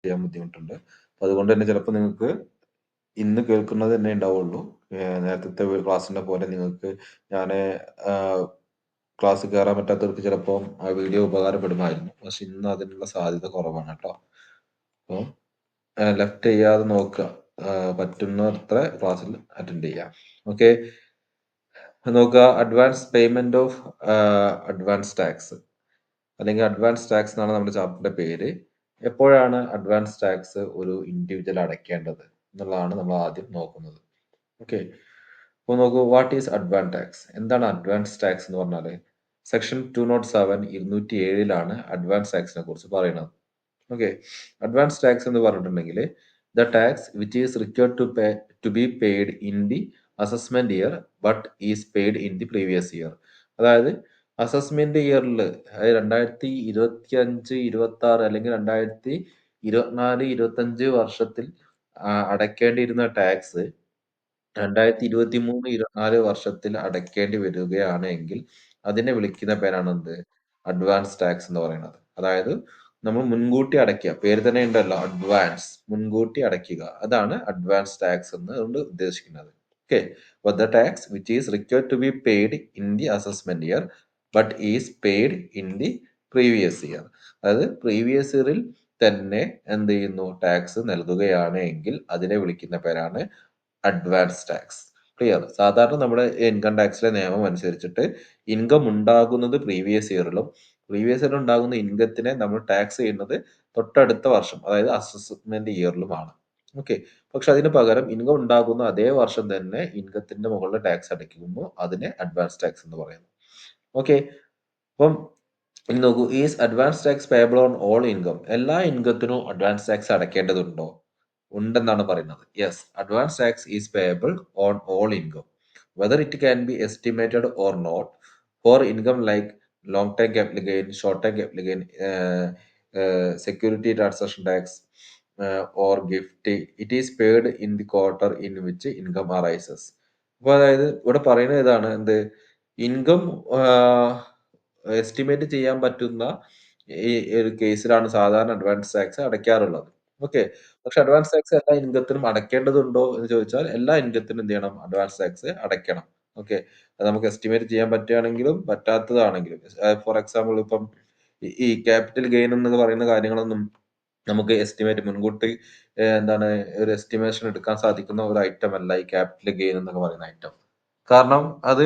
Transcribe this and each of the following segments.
ചെയ്യാൻ ബുദ്ധിമുട്ടുണ്ട്. അപ്പൊ അതുകൊണ്ട് തന്നെ ചിലപ്പോൾ നിങ്ങൾക്ക് ഇന്ന് കേൾക്കുന്നത് തന്നെ ഉണ്ടാവുള്ളൂ. നേരത്തെ ക്ലാസ്സിന്റെ പോലെ നിങ്ങൾക്ക് ഞാൻ ക്ലാസ് കയറാൻ പറ്റാത്തവർക്ക് ചിലപ്പോൾ ആ വീഡിയോ ഉപകാരപ്പെടുമായിരുന്നു. പക്ഷെ ഇന്ന് അതിനുള്ള സാധ്യത കുറവാണ് കേട്ടോ. അപ്പോൾ ലെഫ്റ്റ് ചെയ്യാതെ നോക്കുക. പറ്റുന്നത്ര ക്ലാസ്സിൽ അറ്റൻഡ് ചെയ്യാം. ഓക്കെ, നോക്കുക. Advance payment of advance tax അല്ലെങ്കിൽ അഡ്വാൻസ് ടാക്സ് എന്നാണ് നമ്മുടെ ചാപ്റ്ററിന്റെ പേര്. എപ്പോഴാണ് അഡ്വാൻസ് ടാക്സ് ഒരു ഇൻഡിവിജ്വൽ അടയ്ക്കേണ്ടത് എന്നുള്ളതാണ് നമ്മൾ ആദ്യം നോക്കുന്നത്. ഓക്കെ, അപ്പോൾ നോക്കൂ. What is advance tax? എന്താണ് അഡ്വാൻസ് ടാക്സ് എന്ന് പറഞ്ഞാൽ സെക്ഷൻ 207 207 അഡ്വാൻസ് ടാക്സിനെ കുറിച്ച് പറയുന്നത്. ഓക്കെ, അഡ്വാൻസ് ടാക്സ് എന്ന് പറഞ്ഞിട്ടുണ്ടെങ്കിൽ the tax which is required to be paid in the assessment year but is paid in the previous year. അതായത് അസസ്മെന്റ് ഇയറിൽ 2025 26 അല്ലെങ്കിൽ 2024 25 വർഷത്തിൽ അടയ്ക്കേണ്ടിയിരുന്ന ടാക്സ് 2023 24 വർഷത്തിൽ അടയ്ക്കേണ്ടി വരികയാണ് എങ്കിൽ അതിനെ വിളിക്കുന്ന പേരാണ് എന്ത്? അഡ്വാൻസ് ടാക്സ് എന്ന് പറയുന്നത്. അതായത് നമ്മൾ മുൻകൂട്ടി അടയ്ക്കുക. പേര് തന്നെ ഉണ്ടല്ലോ, അഡ്വാൻസ്, മുൻകൂട്ടി അടയ്ക്കുക. അതാണ് അഡ്വാൻസ് ടാക്സ് എന്നുകൊണ്ട് ഉദ്ദേശിക്കുന്നത്. Okay, the tax which is required to be paid in the assessment year but is paid in the previous year. അതായത് പ്രീവിയസ് ഇയറിൽ തന്നെ എന്ത് ചെയ്യുന്നു? ടാക്സ് നൽകുകയാണ് എങ്കിൽ അതിനെ വിളിക്കുന്ന പേരാണ് അഡ്വാൻസ് ടാക്സ്. ക്ലിയർ? സാധാരണ നമ്മുടെ ഇൻകം ടാക്സിലെ നിയമം അനുസരിച്ചിട്ട് ഇൻകം ഉണ്ടാകുന്നത് പ്രീവിയസ് ഇയറിലും പ്രീവിയസ് ഇയർ ഉണ്ടാകുന്ന ഇൻകത്തിനെ നമ്മൾ ടാക്സ് ചെയ്യുന്നത് തൊട്ടടുത്ത വർഷം, അതായത് അസസ്മെന്റ് ഇയറിലുമാണ്. ഓക്കെ, പക്ഷെ അതിന് പകരം ഇൻകം ഉണ്ടാകുന്ന അതേ വർഷം തന്നെ ഇൻകത്തിന്റെ മുകളിൽ ടാക്സ് അടയ്ക്കുമ്പോൾ അതിനെ അഡ്വാൻസ് ടാക്സ് എന്ന് പറയുന്നു. ഓക്കെ, അപ്പം ഇനി നോക്കൂ. Is advance tax payable on all income? എല്ലാ ഇൻകത്തിനും അഡ്വാൻസ് ടാക്സ് അടയ്ക്കേണ്ടതുണ്ടോ? ഉണ്ടെന്നാണ് പറയുന്നത്. Yes, advance tax is payable on all income whether it can be estimated or not. For income like long time capital gain, short time capital gain, security transaction tax or gift, it is paid in the quarter in which income arises. അപ്പോൾ അതായത് ഇവിടെ പറയുന്നത് ഇതാണ്, എന്ത്? Income estimate ചെയ്യാൻ പറ്റുന്ന ഈ ഒരു കേസിലാണ് സാധാരണ അഡ്വാൻസ് ടാക്സ് അടയ്ക്കാറുള്ളത്. ഓക്കെ, പക്ഷെ അഡ്വാൻസ് ടാക്സ് എല്ലാ ഇൻകത്തിനും അടയ്ക്കേണ്ടതുണ്ടോ എന്ന് ചോദിച്ചാൽ എല്ലാ ഇൻകത്തിനും എന്ത് ചെയ്യണം? അഡ്വാൻസ് ടാക്സ് അടയ്ക്കണം. ഓക്കെ, അത് നമുക്ക് എസ്റ്റിമേറ്റ് ചെയ്യാൻ പറ്റുകയാണെങ്കിലും പറ്റാത്തതാണെങ്കിലും. ഫോർ എക്സാമ്പിൾ ഇപ്പം ഈ ക്യാപിറ്റൽ ഗെയിൻ എന്ന് പറയുന്ന കാര്യങ്ങളൊന്നും നമുക്ക് എസ്റ്റിമേറ്റ് മുൻകൂട്ടി എന്താണ് ഒരു എസ്റ്റിമേഷൻ എടുക്കാൻ സാധിക്കുന്ന ഒരു ഐറ്റം അല്ല ഈ ക്യാപിറ്റൽ ഗെയിൻ എന്നൊക്കെ പറയുന്ന ഐറ്റം. കാരണം അത്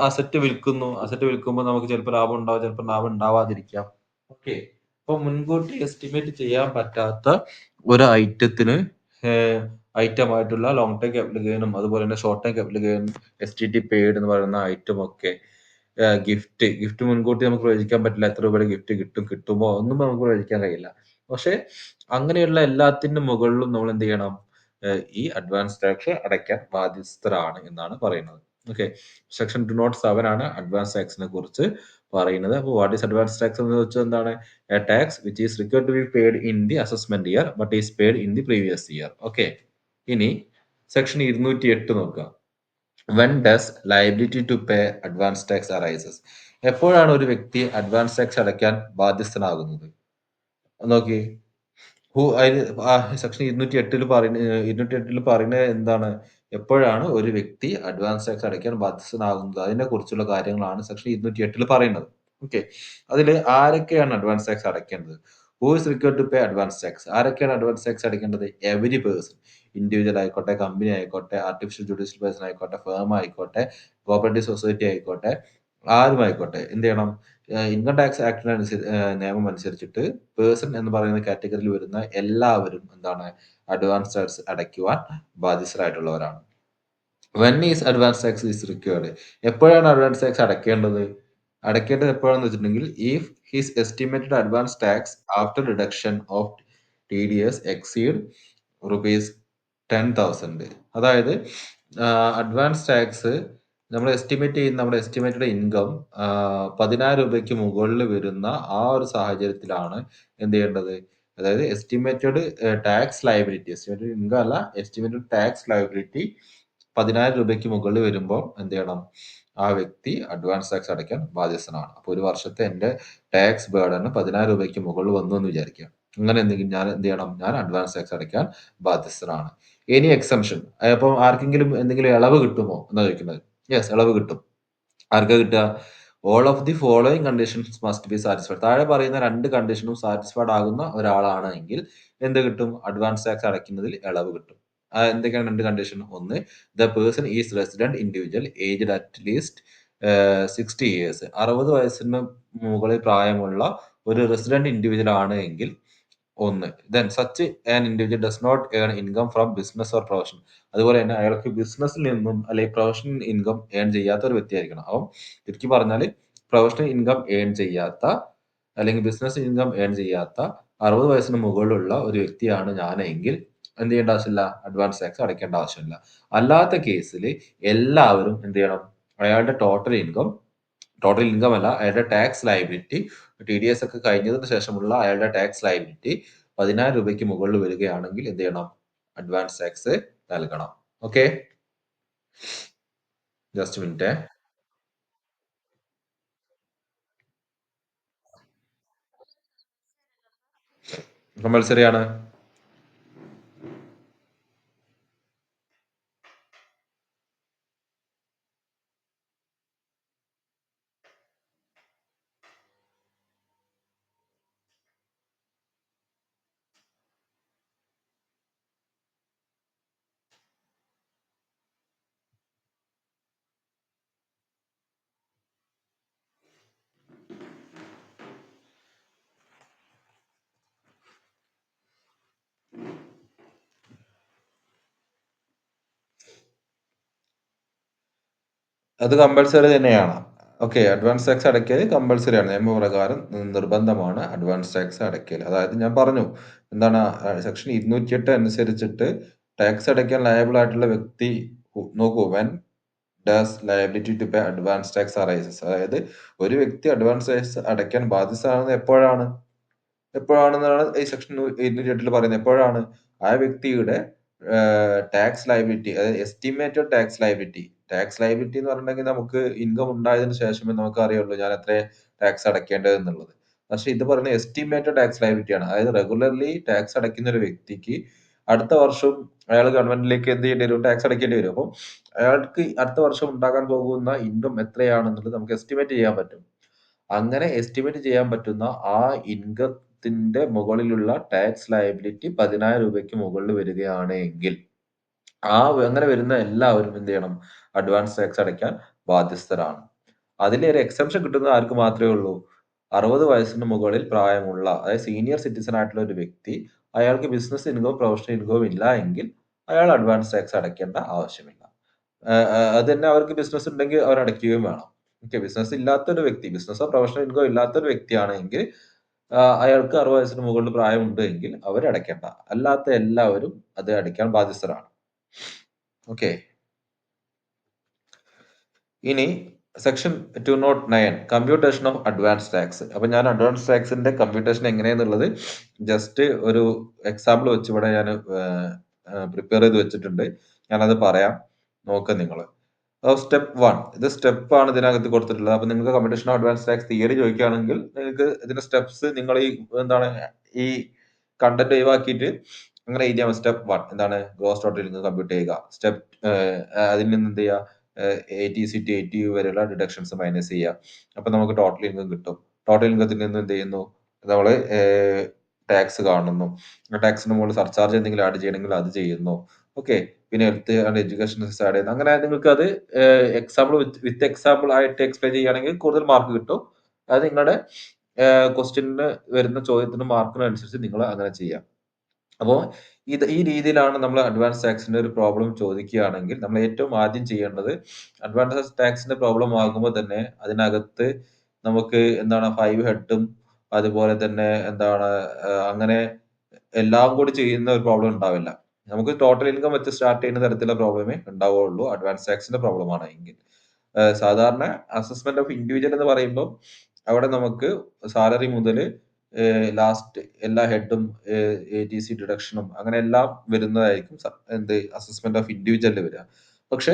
അസറ്റ് വിൽക്കുന്നു. അസറ്റ് വിൽക്കുമ്പോൾ നമുക്ക് ചിലപ്പോൾ ലാഭം ഉണ്ടാവും, ചിലപ്പോൾ ലാഭം ഉണ്ടാവാതിരിക്കാം. ഓക്കെ, അപ്പൊ മുൻകൂട്ടി എസ്റ്റിമേറ്റ് ചെയ്യാൻ പറ്റാത്ത ഒരു ഐറ്റത്തിന് ഐറ്റം ആയിട്ടുള്ള ലോങ് ടൈം ക്യാപിറ്റൽ ഗെയിനും അതുപോലെ തന്നെ ഷോർട്ട് ടൈം ക്യാപിറ്റൽ ഗെയിനും STT പെയ്ഡ് എന്ന് പറയുന്ന ഐറ്റം ഒക്കെ, ഗിഫ്റ്റ് മുൻകൂട്ടി നമുക്ക് പ്രവചിക്കാൻ പറ്റില്ല. എത്ര രൂപയുടെ ഗിഫ്റ്റ് കിട്ടും, കിട്ടുമോ ഒന്നും നമുക്ക് പ്രവചിക്കാൻ കഴിയില്ല. പക്ഷെ അങ്ങനെയുള്ള എല്ലാത്തിന്റെ മുകളിലും നമ്മൾ എന്ത് ചെയ്യണം? ഈ അഡ്വാൻസ് ടാക്സ് അടയ്ക്കാൻ ബാധ്യസ്ഥരാണ് എന്നാണ് പറയുന്നത്. ഓക്കെ, സെക്ഷൻ 207 അഡ്വാൻസ് ടാക്സിനെ കുറിച്ച് പറയുന്നത്. അപ്പോൾ വാട്ട് ഈസ് അഡ്വാൻസ് ടാക്സ് എന്ന് വെച്ചാൽ എന്താണ്? A tax which is required to be paid in the assessment year but is paid in the previous year. Okay, ഇനി സെക്ഷൻ 208 നോക്കുക. When does liability to pay advance tax arises? എപ്പോഴാണ് ഒരു വ്യക്തി advance tax അടയ്ക്കാൻ ബാധ്യസ്ഥനാകുന്നത്? നോക്കി. Section 208 പറയുന്നത് എന്താണ്? എപ്പോഴാണ് ഒരു വ്യക്തി അഡ്വാൻസ് ടാക്സ് അടയ്ക്കാൻ ബാധ്യസ്ഥനാകുന്നത്? അതിനെ കുറിച്ചുള്ള കാര്യങ്ങളാണ് സെക്ഷൻ 208 പറയുന്നത്. ഓക്കെ, അതിൽ ആരൊക്കെയാണ് അഡ്വാൻസ് ടാക്സ് അടയ്ക്കേണ്ടത്? Who is required to pay advance tax? ആരൊക്കെയാണ് അഡ്വാൻസ് ടാക്സ് അടയ്ക്കേണ്ടത്? എവരി പേഴ്സൺ, ഇൻഡിവിജ്വൽ ആയിക്കോട്ടെ, കമ്പനി ആയിക്കോട്ടെ, ആർട്ടിഫിഷ്യൽ ജുഡീഷ്യൽ പേഴ്സൺ ആയിക്കോട്ടെ, ഫേം ആയിക്കോട്ടെ, കോപ്പറേറ്റീവ് സൊസൈറ്റി ആയിക്കോട്ടെ, ആരും ആയിക്കോട്ടെ എന്ത് ചെയ്യണം? ഇൻകം ടാക്സ് ആക്ടിന് നിയമം അനുസരിച്ചിട്ട് പേഴ്സൺ എന്ന് പറയുന്ന കാറ്റഗറിയിൽ വരുന്ന എല്ലാവരും എന്താണ്? അഡ്വാൻസ് ടാക്സ് അടയ്ക്കുവാൻ ബാധ്യസ്ഥരായിട്ടുള്ളവരാണ്. When is advance tax is required? എപ്പോഴാണ് അഡ്വാൻസ് ടാക്സ് അടയ്ക്കേണ്ടത്? അടയ്ക്കേണ്ടത് എപ്പോഴാണെന്ന് വെച്ചിട്ടുണ്ടെങ്കിൽ if his estimated advance tax after reduction of TDS exceed ₹10,000. അതായത് അഡ്വാൻസ് ടാക്സ് നമ്മൾ എസ്റ്റിമേറ്റ് ചെയ്യുന്ന നമ്മുടെ എസ്റ്റിമേറ്റഡ് ഇൻകം 10,000 രൂപയ്ക്ക് മുകളിൽ വരുന്ന ആ ഒരു സാഹചര്യത്തിലാണ് എന്ത് ചെയ്യേണ്ടത്? അതായത് estimated tax liability, estimated income അല്ല, എസ്റ്റിമേറ്റഡ് ടാക്സ് ലയബിലിറ്റി 10,000 രൂപയ്ക്ക് മുകളിൽ വരുമ്പോൾ എന്ത് ചെയ്യണം? ആ വ്യക്തി അഡ്വാൻസ് ടാക്സ് അടയ്ക്കാൻ ബാധ്യസ്ഥനാണ്. അപ്പോൾ ഒരു വർഷത്തെ എൻ്റെ ടാക്സ് ബേർഡന് 10,000 രൂപയ്ക്ക് മുകളിൽ വന്നു എന്ന് വിചാരിക്കുക. അങ്ങനെ എന്തെങ്കിലും ഞാൻ എന്ത് ചെയ്യണം? ഞാൻ അഡ്വാൻസ് ടാക്സ് അടയ്ക്കാൻ ബാധ്യസ്ഥനാണ്. എനി എക്സംഷൻ അപ്പം ആർക്കെങ്കിലും എന്തെങ്കിലും ഇളവ് കിട്ടുമോ എന്നാ ചോദിക്കുന്നത്. യെസ്, ഇളവ് കിട്ടും. ആർക്കാ കിട്ടുക? All of the following conditions must be satisfied. താഴെ പറയുന്ന 2 കണ്ടീഷനും സാറ്റിസ്ഫൈഡ് ആകുന്ന ഒരാളാണ് എങ്കിൽ എന്ത് കിട്ടും? അഡ്വാൻസ് ടാക്സ് അടയ്ക്കുന്നതിൽ ഇളവ് കിട്ടും. എന്തൊക്കെയാണ് 2 കണ്ടീഷൻ? ഒന്ന്, the person is resident individual aged at least 60 years. 60 വയസ്സിന് മുകളിൽ പ്രായമുള്ള ഒരു റെസിഡന്റ് ഇൻഡിവിജ്വൽ ആണ് എങ്കിൽ ഒന്ന്. Then such an individual does not earn income from business or profession. അതുപോലെ തന്നെ അയാൾക്ക് ബിസിനസ്സിൽ നിന്നും അല്ലെങ്കിൽ പ്രൊഫഷണൽ ഇൻകം ഏൺ ചെയ്യാത്ത ഒരു വ്യക്തിയായിരിക്കണം. അപ്പം ചുരുക്കി പറഞ്ഞാൽ പ്രൊഫഷണൽ ഇൻകം ഏൺ ചെയ്യാത്ത അല്ലെങ്കിൽ ബിസിനസ് ഇൻകം ഏൺ ചെയ്യാത്ത 60 വയസ്സിന് മുകളിലുള്ള ഒരു വ്യക്തിയാണ് ഞാനെങ്കിൽ എന്ത് ചെയ്യേണ്ട ആവശ്യമില്ല? അഡ്വാൻസ് ടാക്സ് അടയ്ക്കേണ്ട ആവശ്യമില്ല. അല്ലാത്ത കേസിൽ എല്ലാവരും എന്ത് ചെയ്യണം? അയാളുടെ ടോട്ടൽ ഇൻകം അല്ല, അയാളുടെ ടാക്സ് ലയബിലിറ്റി TDS ഒക്കെ കഴിഞ്ഞതിന് ശേഷമുള്ള അയാളുടെ ടാക്സ് ലയബിലിറ്റി 10,000 രൂപയ്ക്ക് മുകളിൽ വരികയാണെങ്കിൽ എന്ത് ചെയ്യണം? അഡ്വാൻസ് ടാക്സ് നൽകണം. Okay, just minute. കമ്പൽസറി ആണ്. അത് കമ്പൽസറി തന്നെയാണ്. ഓക്കെ, അഡ്വാൻസ് ടാക്സ് അടയ്ക്കൽ കമ്പൽസറി ആണ്. നിയമപ്രകാരം നിർബന്ധമാണ് അഡ്വാൻസ് ടാക്സ് അടയ്ക്കൽ. അതായത് ഞാൻ പറഞ്ഞു എന്താണ് സെക്ഷൻ 208 അനുസരിച്ചിട്ട് ടാക്സ് അടയ്ക്കാൻ ലയബിൾ ആയിട്ടുള്ള വ്യക്തി നോക്കൂ, when does liability to pay advance tax arises. അതായത് ഒരു വ്യക്തി അഡ്വാൻസ് ടാക്സ് അടയ്ക്കാൻ ബാധ്യസ്ഥനാകുന്നത് എപ്പോഴാണ്? എപ്പോഴാണെന്നാണ് ഈ സെക്ഷൻ 208 പറയുന്നത്. എപ്പോഴാണ്? ആ വ്യക്തിയുടെ ടാക്സ് ലയബിലിറ്റി, അതായത് എസ്റ്റിമേറ്റഡ് ടാക്സ് ലയബിലിറ്റി എന്ന് പറഞ്ഞിട്ടുണ്ടെങ്കിൽ നമുക്ക് ഇൻകം ഉണ്ടായതിനു ശേഷമേ നമുക്ക് അറിയുള്ളൂ ഞാൻ എത്ര ടാക്സ് അടയ്ക്കേണ്ടത് എന്നുള്ളത്. പക്ഷെ ഇത് പറയുന്നത് എസ്റ്റിമേറ്റഡ് ടാക്സ് ലയബിലിറ്റി ആണ്. അതായത് റെഗുലർലി ടാക്സ് അടയ്ക്കുന്ന ഒരു വ്യക്തിക്ക് അടുത്ത വർഷം അയാൾ ഗവൺമെന്റിലേക്ക് എന്ത് ചെയ്യേണ്ടി വരും? ടാക്സ് അടയ്ക്കേണ്ടി വരും. അപ്പം അയാൾക്ക് അടുത്ത വർഷം ഉണ്ടാകാൻ പോകുന്ന ഇൻകം എത്രയാണെന്നുള്ളത് നമുക്ക് എസ്റ്റിമേറ്റ് ചെയ്യാൻ പറ്റും. അങ്ങനെ എസ്റ്റിമേറ്റ് ചെയ്യാൻ പറ്റുന്ന ആ ഇൻകത്തിന്റെ മുകളിലുള്ള ടാക്സ് ലയബിലിറ്റി 10,000 രൂപയ്ക്ക് മുകളിൽ വരികയാണ് എങ്കിൽ അങ്ങനെ വരുന്ന എല്ലാവരും എന്ത് ചെയ്യണം? അഡ്വാൻസ് ടാക്സ് അടയ്ക്കാൻ ബാധ്യസ്ഥരാണ്. അതിൽ ഒരു എക്സെപ്ഷൻ കിട്ടുന്നത് ആർക്ക് മാത്രമേ ഉള്ളൂ? 60 വയസ്സിന് മുകളിൽ പ്രായമുള്ള, അതായത് സീനിയർ സിറ്റിസൺ ആയിട്ടുള്ള ഒരു വ്യക്തി, അയാൾക്ക് ബിസിനസ് ഇൻകവും പ്രൊഫഷണൽ ഇൻകവും ഇല്ല എങ്കിൽ അയാൾ അഡ്വാൻസ് ടാക്സ് അടയ്ക്കേണ്ട ആവശ്യമില്ല. അത് തന്നെ അവർക്ക് ബിസിനസ് ഉണ്ടെങ്കിൽ അവർ അടയ്ക്കുകയും വേണം. ഓക്കെ, ബിസിനസ് ഇല്ലാത്തൊരു വ്യക്തി, ബിസിനസ്സോ പ്രൊഫഷണൽ ഇൻകോ ഇല്ലാത്തൊരു വ്യക്തിയാണെങ്കിൽ അയാൾക്ക് 60 വയസ്സിന് മുകളിൽ പ്രായമുണ്ട് എങ്കിൽ അവർ അടയ്ക്കേണ്ട. അല്ലാത്ത എല്ലാവരും അത് അടയ്ക്കാൻ ബാധ്യസ്ഥരാണ്. ഓക്കെ. ഇനി section 209 computation of advance tax. അപ്പൊ ഞാൻ അഡ്വാൻസ് ടാക്സിന്റെ കമ്പ്യൂട്ടേഷൻ എങ്ങനെയാന്നുള്ളത് ജസ്റ്റ് ഒരു എക്സാമ്പിൾ വെച്ച് ഇവിടെ ഞാൻ പ്രിപ്പയർ ചെയ്ത് വെച്ചിട്ടുണ്ട്. ഞാനത് പറയാം, നോക്കുക നിങ്ങൾ. സ്റ്റെപ്പ് 1, ഇത് സ്റ്റെപ്പ് ആണ് ഇതിനകത്ത് കൊടുത്തിട്ടുള്ളത്. അപ്പൊ നിങ്ങൾക്ക് computation of advance tax theory ചോദിക്കുകയാണെങ്കിൽ നിങ്ങൾക്ക് ഇതിന്റെ സ്റ്റെപ്സ് നിങ്ങൾ എന്താണ് ഈ കണ്ടന്റ് ഒഴിവാക്കിയിട്ട് അങ്ങനെ എഴുതിയാൽ മതി. സ്റ്റെപ്പ് 1 എന്താണ്? ഗ്രോസ് ടോട്ടൽ ഇൻകം കമ്പ്യൂട്ട് ചെയ്യുക. സ്റ്റെപ്പ് അതിൽ നിന്ന് എന്ത് ചെയ്യുക? ATC to ATU വരെയുള്ള ഡിഡക്ഷൻസ് മൈനസ് ചെയ്യുക. അപ്പൊ നമുക്ക് ടോട്ടൽ ഇൻകം കിട്ടും. ടോട്ടൽ ഇൻകത്തിൽ നിന്ന് എന്ത് ചെയ്യുന്നു? നമ്മള് ടാക്സ് കാണുന്നു. ടാക്സിന് മുകളിൽ സർചാർജ് എന്തെങ്കിലും ആഡ് ചെയ്യണമെങ്കിൽ അത് ചെയ്യുന്നു. ഓക്കെ, പിന്നെ ഹെൽത്ത് ആൻഡ് എഡ്യൂക്കേഷൻ ആഡ് ചെയ്യുന്നു. അങ്ങനെ നിങ്ങൾക്ക് അത് എക്സാമ്പിൾ വിത്ത് എക്സാമ്പിൾ ആയിട്ട് എക്സ്പ്ലെയിൻ ചെയ്യുകയാണെങ്കിൽ കൂടുതൽ മാർക്ക് കിട്ടും. അത് നിങ്ങളുടെ ക്വസ്റ്റ്യനിന് വരുന്ന ചോദ്യത്തിന് മാർക്കിനനുസരിച്ച് നിങ്ങൾ അങ്ങനെ ചെയ്യാം. അപ്പോ ഈ രീതിയിലാണ് നമ്മൾ അഡ്വാൻസ് ടാക്സിന്റെ ഒരു പ്രോബ്ലം ചോദിക്കുകയാണെങ്കിൽ നമ്മൾ ഏറ്റവും ആദ്യം ചെയ്യേണ്ടത്, അഡ്വാൻസ് ടാക്സിന്റെ പ്രോബ്ലം ആകുമ്പോൾ തന്നെ അതിനകത്ത് നമുക്ക് എന്താണ് 5 ഹെഡും അതുപോലെ തന്നെ എന്താണ് അങ്ങനെ എല്ലാം കൂടി ചെയ്യുന്ന ഒരു പ്രോബ്ലം ഉണ്ടാവില്ല. നമുക്ക് ടോട്ടൽ ഇൻകം വെച്ച് സ്റ്റാർട്ട് ചെയ്യുന്ന തരത്തിലുള്ള പ്രോബ്ലമേ ഉണ്ടാവുകയുള്ളൂ അഡ്വാൻസ് ടാക്സിന്റെ പ്രോബ്ലം ആണെങ്കിൽ. സാധാരണ അസസ്മെന്റ് ഓഫ് ഇൻഡിവിജ്വൽ എന്ന് പറയുമ്പോൾ അവിടെ നമുക്ക് സാലറി മുതൽ ലാസ്റ്റ് എല്ലാ ഹെഡും ATC ഡിഡക്ഷനും അങ്ങനെ എല്ലാം വരുന്നതായിരിക്കും എന്ത് അസസ്മെന്റ് ഓഫ് ഇൻഡിവിജ്വലിൽ വരിക. പക്ഷെ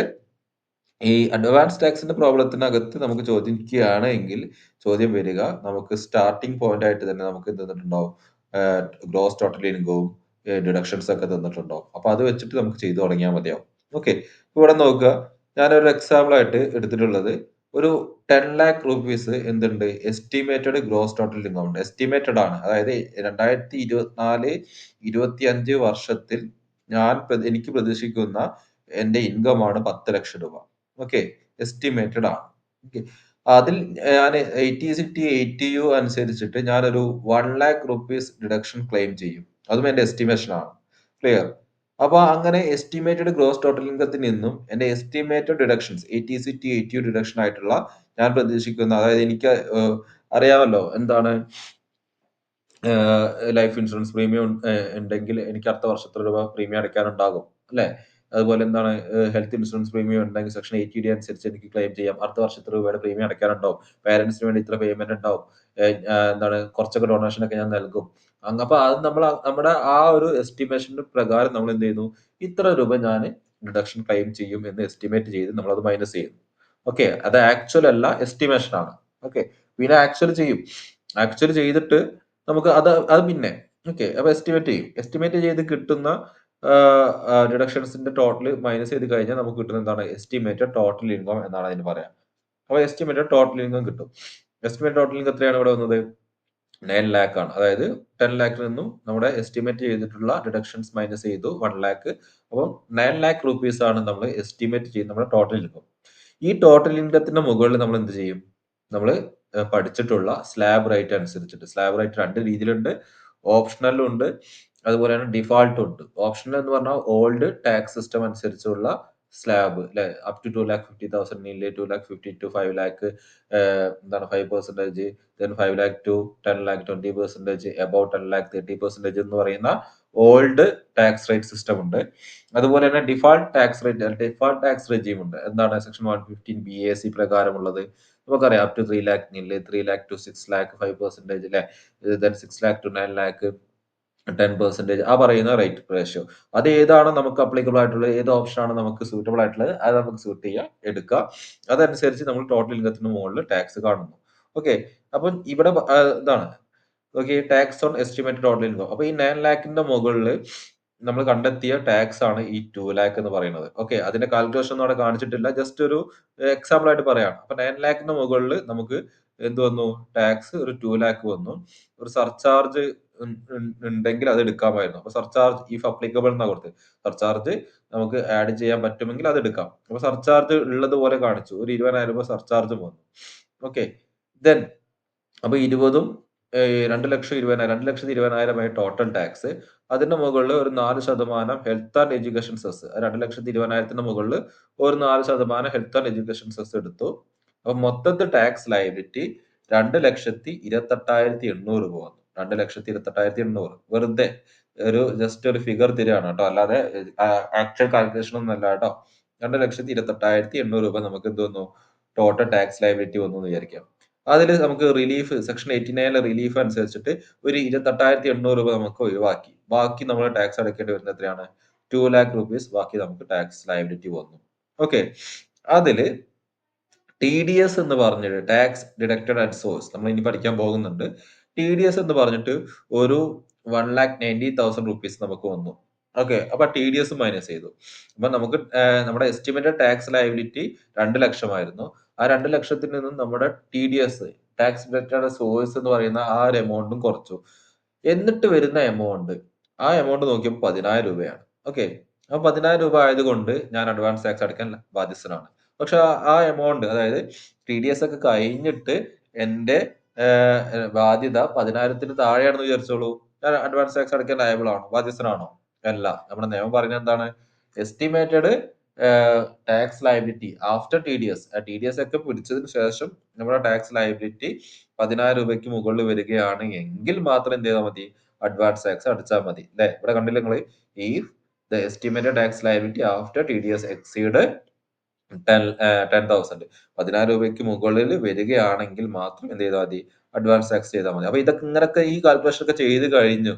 ഈ അഡ്വാൻസ് ടാക്സിന്റെ പ്രോബ്ലത്തിനകത്ത് നമുക്ക് ചോദിക്കുകയാണ് എങ്കിൽ ചോദ്യം വരിക നമുക്ക് സ്റ്റാർട്ടിംഗ് പോയിന്റ് ആയിട്ട് തന്നെ നമുക്ക് എന്ത് തന്നിട്ടുണ്ടാവും? ഗ്രോസ് ടോട്ടൽ ഇൻകവും ഡിഡക്ഷൻസ് ഒക്കെ തന്നിട്ടുണ്ടാവും. അപ്പൊ അത് വെച്ചിട്ട് നമുക്ക് ചെയ്തു തുടങ്ങിയാൽ മതിയാവും. ഓക്കെ, ഇവിടെ നോക്കുക, ഞാനൊരു എക്സാമ്പിൾ ആയിട്ട് എടുത്തിട്ടുള്ളത് ഒരു 10 lakh rupees എന്തുണ്ട്, എസ്റ്റിമേറ്റഡ് ഗ്രോസ് ടോട്ടൽ ഇൻകം ഉണ്ട്. എസ്റ്റിമേറ്റഡ് ആണ്, അതായത് 2024-25 വർഷത്തിൽ എനിക്ക് പ്രതീക്ഷിക്കുന്ന എന്റെ ഇൻകം ആണ് 10 ലക്ഷം രൂപ. ഓക്കെ, എസ്റ്റിമേറ്റഡ് ആണ്. ഓക്കെ, അതിൽ ഞാൻ 80-80 അനുസരിച്ചിട്ട് ഞാനൊരു 1 lakh rupees ഡിഡക്ഷൻ ക്ലെയിം ചെയ്യും. അതും എന്റെ എസ്റ്റിമേഷൻ ആണ്. ക്ലിയർ? അപ്പൊ അങ്ങനെ എസ്റ്റിമേറ്റഡ് ഗ്രോസ് ടോട്ടൽ ഇൻകത്തിൽ നിന്നും എന്റെ എസ്റ്റിമേറ്റഡ് ഡിഡക്ഷൻസ് 80-80 ഡിഡക്ഷൻ ആയിട്ടുള്ള ഞാൻ പ്രതീക്ഷിക്കുന്ന, അതായത് എനിക്ക് അറിയാമല്ലോ എന്താണ് ലൈഫ് ഇൻഷുറൻസ് പ്രീമിയം ഉണ്ടെങ്കിൽ എനിക്ക് അടുത്ത വർഷം ഇത്ര രൂപ പ്രീമിയം അടയ്ക്കാനുണ്ടാകും, അല്ലെ? അതുപോലെ എന്താണ് ഹെൽത്ത് ഇൻഷുറൻസ് പ്രീമിയം ഉണ്ടെങ്കിൽ സെക്ഷൻ 80D അനുസരിച്ച് എനിക്ക് ക്ലെയിം ചെയ്യാം. അടുത്ത വർഷം ഇത്ര രൂപയുടെ പ്രീമിയം അടയ്ക്കാനുണ്ടാവും. പേരന്റ്സിന് വേണ്ടി ഇത്ര പേയ്മെന്റ് ഉണ്ടാവും. എന്താണ് കുറച്ചൊക്കെ ഡൊണേഷൻ ഒക്കെ ഞാൻ നൽകും. അപ്പൊ അത് നമ്മുടെ ആ ഒരു എസ്റ്റിമേഷന്റെ പ്രകാരം നമ്മൾ എന്ത് ചെയ്യുന്നു, ഇത്ര രൂപ ഞാൻ ഡിഡക്ഷൻ ക്ലെയിം ചെയ്യും എന്ന് എസ്റ്റിമേറ്റ് ചെയ്ത് നമ്മൾ അത് മൈനസ് ചെയ്യുന്നു. ഓക്കെ, അത് ആക്ച്വൽ അല്ല, എസ്റ്റിമേഷൻ ആണ്. ഓക്കെ, പിന്നെ ആക്ച്വൽ ചെയ്യും. ആക്ച്വൽ ചെയ്തിട്ട് നമുക്ക് അത് പിന്നെ ഓക്കെ, അപ്പൊ എസ്റ്റിമേറ്റ് ചെയ്യും. എസ്റ്റിമേറ്റ് ചെയ്ത് കിട്ടുന്ന ഡിഡക്ഷൻസിന്റെ ടോട്ടൽ മൈനസ് ചെയ്ത് കഴിഞ്ഞാൽ നമുക്ക് കിട്ടുന്ന എന്താണ്, എസ്റ്റിമേറ്റഡ് ടോട്ടൽ ഇൻകം എന്നാണ് അതിന് പറയാം. അപ്പൊ എസ്റ്റിമേറ്റഡ് ടോട്ടൽ ഇൻകം കിട്ടും. എസ്റ്റിമേറ്റഡ് ടോട്ടൽ ഇൻകം എത്രയാണ് ഇവിടെ വന്നത്? 9 lakh ആണ്. അതായത് 10 lakh നിന്നും നമ്മുടെ എസ്റ്റിമേറ്റ് ചെയ്തിട്ടുള്ള ഡിഡക്ഷൻസ് മൈനസ് ചെയ്തു 1 lakh. അപ്പം 9 lakh rupees ആണ് നമ്മൾ എസ്റ്റിമേറ്റ് ചെയ്യുന്ന നമ്മുടെ ടോട്ടൽ ഇൻകം. ഈ ടോട്ടൽ ഇൻകത്തിന്റെ മുകളിൽ നമ്മൾ എന്ത് ചെയ്യും? നമ്മൾ പഠിച്ചിട്ടുള്ള സ്ലാബ് റേറ്റ് അനുസരിച്ചിട്ട്, സ്ലാബ് റേറ്റ് 2 രീതിയിലുണ്ട്, ഓപ്ഷണലും ഉണ്ട്, അതുപോലെ തന്നെ ഡിഫാൾട്ടും ഉണ്ട്. ഓപ്ഷണൽ എന്ന് പറഞ്ഞാൽ ഓൾഡ് ടാക്സ് സിസ്റ്റം അനുസരിച്ചുള്ള സ്ലാബ്, അല്ലെ, അപ് ടു 2,50,000 നില് 2,50,000 to 5 lakh എന്താണ് 5%, then 5 lakh to 10 lakh 20%, about 10 lakh 30% എന്ന് പറയുന്ന ഓൾഡ് ടാക്സ് റേറ്റ് സിസ്റ്റം ഉണ്ട്. അതുപോലെ തന്നെ ഡിഫാൾട്ട് ടാക്സ് റെജീം ഉണ്ട്. എന്താണ് സെക്ഷൻ 115 BAC പ്രകാരമുള്ളത്? നമുക്കറിയാം, അപ് ടു 3 lakh നില്, 3 lakh to 6 lakh 5%, അല്ലെ, then 6 lakh to 9 lakh 10%, ആ പറയുന്ന റേറ്റ് റേഷ്യോ. അത് ഏതാണ് നമുക്ക് അപ്ലിക്കബിൾ ആയിട്ടുള്ളത്, ഏത് ഓപ്ഷൻ ആണ് നമുക്ക് സൂട്ടബിൾ ആയിട്ടുള്ളത്, അത് നമുക്ക് സൂട്ട് ചെയ്യാം, എടുക്കുക. അതനുസരിച്ച് നമ്മൾ ടോട്ടൽ ഇൻകത്തിന് മുകളിൽ ടാക്സ് കാണുന്നു. ഓക്കെ, അപ്പം ഇവിടെ ഇതാണ് okay, tax on estimated total income. അപ്പൊ ഈ 9 ലാഖിന്റെ മുകളിൽ നമ്മൾ കണ്ടെത്തിയ ടാക്സ് ആണ് ഈ 2 lakh എന്ന് പറയുന്നത്. ഓക്കെ, അതിന്റെ കാൽക്കുലേഷൻ ഒന്നും അവിടെ കാണിച്ചിട്ടില്ല, ജസ്റ്റ് ഒരു എക്സാമ്പിൾ ആയിട്ട് പറയാണ്. അപ്പൊ 9 ലാഖിന്റെ മുകളിൽ നമുക്ക് എന്ത് വന്നു, ടാക്സ് ഒരു 2 lakh വന്നു. ഒരു സർചാർജ് ഉണ്ടെങ്കിൽ അത് എടുക്കാമായിരുന്നു. അപ്പൊ സർചാർജ് ഇഫ് അപ്ലിക്കബിൾ എന്നാ കൊടുത്തത്. സർചാർജ് നമുക്ക് ആഡ് ചെയ്യാൻ പറ്റുമെങ്കിൽ അത് എടുക്കാം. അപ്പൊ സർചാർജ് ഉള്ളത് പോലെ കാണിച്ചു, ഒരു 20,000 രൂപ സർചാർജും വന്നു. ഓക്കെ, ദെൻ അപ്പൊ 20ഉം 2,20,000 2,20,000 ടോട്ടൽ ടാക്സ്. അതിന്റെ മുകളിൽ ഒരു 4% ഹെൽത്ത് ആൻഡ് എഡ്യൂക്കേഷൻ സെസ്, 2,20,000 മുകളിൽ ഒരു 4% ഹെൽത്ത് ആൻഡ് എഡ്യൂക്കേഷൻ സെസ് എടുത്തു. അപ്പൊ മൊത്തത്തിൽ ടാക്സ് ലയബിലിറ്റി 2,28,800 രൂപ വന്നു. 2,28,800 വെറുതെ ഒരു ജസ്റ്റ് ഒരു ഫിഗർ തരികയാണ് കേട്ടോ, അല്ലാതെ ആക്ച്വൽ കാൽക്കുലേഷൻ ഒന്നും അല്ല കേട്ടോ. 2,28,800 രൂപ നമുക്ക് എന്ത് വന്നു, ടോട്ടൽ ടാക്സ് ലയബിലിറ്റി വന്നു എന്ന് വിചാരിക്കാം. അതിൽ നമുക്ക് റിലീഫ് സെക്ഷൻ 89 റിലീഫ് അനുസരിച്ചിട്ട് ഒരു 28,800 രൂപ നമുക്ക് ഒഴിവാക്കി. ബാക്കി നമ്മൾ ടാക്സ് അടയ്ക്കേണ്ടി വരുന്നത് എത്രയാണ്? 2 lakh rupees ബാക്കി നമുക്ക് ടാക്സ് ലയബിലിറ്റി വന്നു. ഓക്കെ, അതില് TDS എന്ന് പറഞ്ഞിട്ട് ടാക്സ് ഡിഡക്റ്റഡ് അറ്റ് സോഴ്സ് നമ്മൾ ഇനി പഠിക്കാൻ പോകുന്നുണ്ട്. TDS എന്ന് പറഞ്ഞിട്ട് ഒരു 1,90,000 rupees നമുക്ക് വന്നു. ഓക്കെ, അപ്പൊ TDS മൈനസ് ചെയ്തു. അപ്പൊ നമുക്ക് നമ്മുടെ എസ്റ്റിമേറ്റഡ് ടാക്സ് ലയബിലിറ്റി 2 ലക്ഷമായിരുന്നു. ആ 2 ലക്ഷത്തിൽ നിന്നും നമ്മുടെ TDS, ടാക്സ് ഡിഡക്റ്റഡ് സോഴ്സ് എന്ന് പറയുന്ന ആ ഒരു എമൗണ്ടും കുറച്ചു. എന്നിട്ട് വരുന്ന ആ എമൗണ്ട് നോക്കിയപ്പോൾ 10,000 രൂപയാണ്. ഓക്കെ, ആ 10,000 രൂപ ആയതുകൊണ്ട് ഞാൻ അഡ്വാൻസ് ടാക്സ് അടയ്ക്കാൻ ബാധ്യസ്ഥനാണ്. പക്ഷെ ആ എമൗണ്ട്, അതായത് TDS ഒക്കെ കഴിഞ്ഞിട്ട് എന്റെ ബാധ്യത 10,000 താഴെയാണെന്ന് വിചാരിച്ചോളൂ, ഞാൻ അഡ്വാൻസ് ടാക്സ് അടയ്ക്കാൻ ലയബിൾ ആണോ, ബാധ്യസ്ഥനാണോ? അല്ല. നമ്മുടെ നിയമം പറയുന്നത് എന്താണ്? Estimated tax liability after TDS, TDS ഒക്കെ പിടിച്ചതിന് ശേഷം നമ്മുടെ ടാക്സ് ലയബിലിറ്റി 10,000 രൂപയ്ക്ക് മുകളിൽ വരികയാണ് എങ്കിൽ മാത്രം എന്ത് ചെയ്താൽ മതി, അഡ്വാൻസ് ടാക്സ് അടച്ചാൽ മതി, അല്ലെ? ഇവിടെ കണ്ടില്ലേ നിങ്ങൾ, ഈ the estimated tax liability after TDS exceed 10,000, 10,000 രൂപയ്ക്ക് മുകളിൽ വരികയാണെങ്കിൽ മാത്രം എന്ത് ചെയ്താൽ മതി, അഡ്വാൻസ് ടാക്സ് ചെയ്താൽ മതി. അപ്പൊ ഇതൊക്കെ ഇങ്ങനൊക്കെ ഈ കാൽക്കുലേഷൻ ഒക്കെ ചെയ്ത് കഴിഞ്ഞു.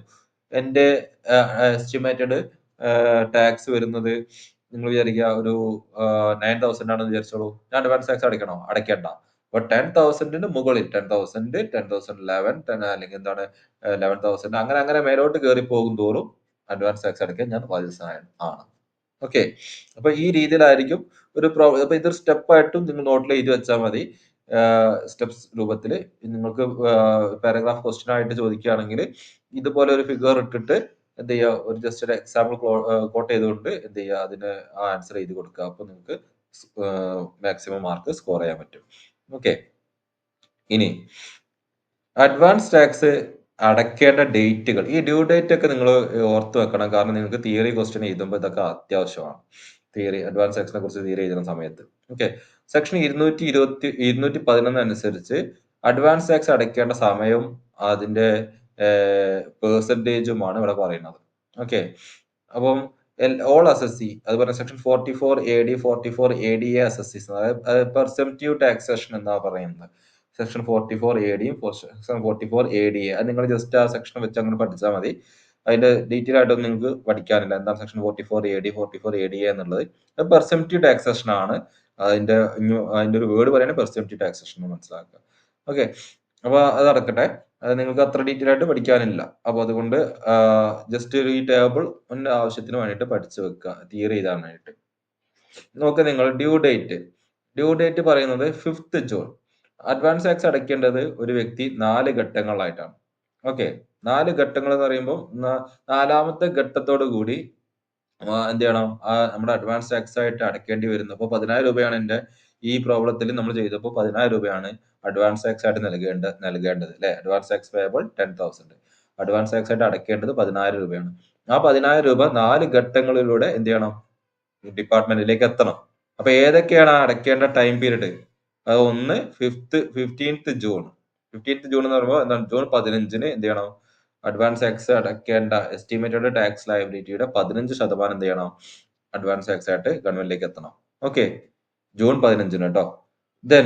എന്റെ എസ്റ്റിമേറ്റഡ് ടാക്സ് വരുന്നത് നിങ്ങൾ വിചാരിക്കുക ഒരു 9,000 ആണെന്ന് വിചാരിച്ചോളൂ, ഞാൻ അഡ്വാൻസ് ടാക്സ് അടയ്ക്കണോ? അടയ്ക്കണ്ട. അപ്പൊ 10,000 മുകളിൽ 10,000, 10,011, അല്ലെങ്കിൽ എന്താണ് 11,000 അങ്ങനെ അങ്ങനെ മേലോട്ട് കയറി പോകും തോറും അഡ്വാൻസ് ടാക്സ് അടയ്ക്കാൻ ഞാൻ ബാധ്യസ്ഥനാണ്. ഓക്കെ. അപ്പൊ ഈ രീതിയിലായിരിക്കും അപ്പൊ ഇതൊരു സ്റ്റെപ്പായിട്ടും നിങ്ങൾ നോട്ടിൽ എഴുതി വെച്ചാൽ മതി. സ്റ്റെപ്സ് രൂപത്തിൽ നിങ്ങൾക്ക് പാരഗ്രാഫ് ക്വസ്റ്റ്യൻ ആയിട്ട് ചോദിക്കുകയാണെങ്കിൽ ഇതുപോലെ ഒരു ഫിഗർ ഇട്ടിട്ട് എന്ത് ചെയ്യുക, ഒരു ജസ്റ്റ് ഒരു എക്സാമ്പിൾ കോട്ട് ചെയ്തുകൊണ്ട് എന്ത് ചെയ്യുക, അതിന് ആ ആൻസർ എഴുതി കൊടുക്കുക. അപ്പൊ നിങ്ങൾക്ക് മാക്സിമം മാർക്ക് സ്കോർ ചെയ്യാൻ പറ്റും. ഓക്കെ. ഇനി അഡ്വാൻസ് ടാക്സ് അടയ്ക്കേണ്ട ഡേറ്റുകൾ, ഈ ഡ്യൂ ഡേറ്റ് ഒക്കെ നിങ്ങൾ ഓർത്ത് വെക്കണം. കാരണം നിങ്ങൾക്ക് തിയറി ക്വസ്റ്റ്യൻ എഴുതുമ്പോൾ ഇതൊക്കെ അത്യാവശ്യമാണ്. തിയറി അഡ്വാൻസ് ടാക്സിനെ കുറിച്ച് തിയറി എഴുതുന്ന സമയത്ത്. ഓക്കെ. സെക്ഷൻ 211 അനുസരിച്ച് അഡ്വാൻസ് ടാക്സ് അടയ്ക്കേണ്ട സമയവും അതിന്റെ പെർസെന്റേജുമാണ് ഇവിടെ പറയുന്നത്. ഓക്കെ. അപ്പം ഓൾ അസസി, അതുപോലെ സെക്ഷൻ 44 AD 44 ADA അസസീസ്, അതായത് പെർസെപ്റ്റീവ് ടാക്സേഷൻ എന്നാ പറയുന്നത്. സെക്ഷൻ 44 AD സെക്ഷൻ 44 ADA, അത് നിങ്ങൾ ജസ്റ്റ് ആ സെക്ഷൻ വെച്ച് അങ്ങനെ പഠിച്ചാൽ മതി. അതിന്റെ ഡീറ്റെയിൽ ആയിട്ടൊന്നും നിങ്ങൾക്ക് പഠിക്കാനില്ല. എന്താണ് സെക്ഷൻ 44 AD 44 ADA എന്നുള്ളത്? അത് പെർസെപ്റ്റീവ് ടാക്സേഷൻ ആണ്. അതിന്റെ ഒരു വേർഡ് പറയുന്നത് പെർസെപ്റ്റീവ് ടാക്സേഷൻ എന്ന് മനസ്സിലാക്കുക. ഓക്കെ. അപ്പൊ അത് നടക്കട്ടെ. അത് നിങ്ങൾക്ക് അത്ര ഡീറ്റെയിൽ ആയിട്ട് പഠിക്കാനില്ല. അപ്പൊ അതുകൊണ്ട് ജസ്റ്റ് ഈ ടേബിൾ ആവശ്യത്തിന് വേണ്ടിയിട്ട് പഠിച്ചു വെക്കുക, തിയറി എഴുതാനായിട്ട്. നോക്ക് നിങ്ങൾ, ഡ്യൂ ഡേറ്റ് പറയുന്നത് 5th ജൂൺ. അഡ്വാൻസ് ടാക്സ് അടയ്ക്കേണ്ടത് ഒരു വ്യക്തി 4 ഘട്ടങ്ങളായിട്ടാണ്. ഓക്കെ. 4 ഘട്ടങ്ങൾ എന്ന് പറയുമ്പോൾ നാലാമത്തെ ഘട്ടത്തോടു കൂടി എന്ത് ചെയ്യണം, നമ്മുടെ അഡ്വാൻസ് ടാക്സ് ആയിട്ട് അടയ്ക്കേണ്ടി വരുന്നത്. അപ്പോൾ 10,000 രൂപയാണ് എന്റെ ഈ പ്രോബ്ലത്തിൽ നമ്മൾ ചെയ്തപ്പോൾ 10,000 രൂപയാണ് അഡ്വാൻസ് ടാക്സ് ആയിട്ട് നൽകേണ്ടത് അല്ലെ. Advance tax payable 10,000. Advance tax ആയിട്ട് അടയ്ക്കേണ്ടത് 10,000 രൂപയാണ്. ആ 10,000 രൂപ 4 ഘട്ടങ്ങളിലൂടെ എന്ത് ചെയ്യണം, ഡിപ്പാർട്ട്മെന്റിലേക്ക് എത്തണം. അപ്പൊ ഏതൊക്കെയാണ് അടയ്ക്കേണ്ട ടൈം പീരീഡ്? അത് ഒന്ന് 15th ജൂൺ. 15th ജൂൺ എന്ന് പറയുമ്പോൾ എന്താണ്, ജൂൺ 15-ന് എന്ത് ചെയ്യണം, അഡ്വാൻസ് ടാക്സ് അടയ്ക്കേണ്ട എസ്റ്റിമേറ്റഡ് ടാക്സ് ലയബിലിറ്റിയുടെ 15% എന്ത് ചെയ്യണം, അഡ്വാൻസ് ടാക്സ് ആയിട്ട് ഗവൺമെന്റിലേക്ക് എത്തണം. ഓക്കെ. ജൂൺ 15-ന് കേട്ടോ. ദെൻ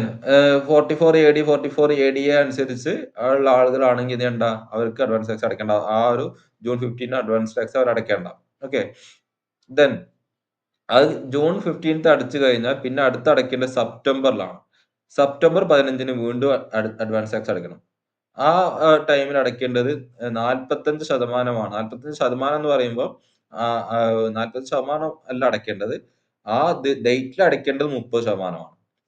44 AD 44 ADA അനുസരിച്ച് ഉള്ള ആളുകളാണെങ്കിൽ ഇത് ചെയ്യണ്ട, അവർക്ക് അഡ്വാൻസ് ടാക്സ് അടയ്ക്കേണ്ട. ആ ഒരു ജൂൺ 15 അഡ്വാൻസ് ടാക്സ് അവർ അടയ്ക്കേണ്ട. ഓക്കെ. ദെൻ അത് ജൂൺ 15th അടച്ചു കഴിഞ്ഞാൽ പിന്നെ അടുത്ത അടയ്ക്കേണ്ടത് സെപ്റ്റംബറിലാണ്. സെപ്റ്റംബർ 15-ന് വീണ്ടും അഡ്വാൻസ് ടാക്സ് അടയ്ക്കണം. ആ ടൈമിൽ അടയ്ക്കേണ്ടത് 45% 45% എന്ന് പറയുമ്പോൾ 40% അല്ല അടയ്ക്കേണ്ടത്. ആ ഡേറ്റിൽ അടയ്ക്കേണ്ടത് 30%.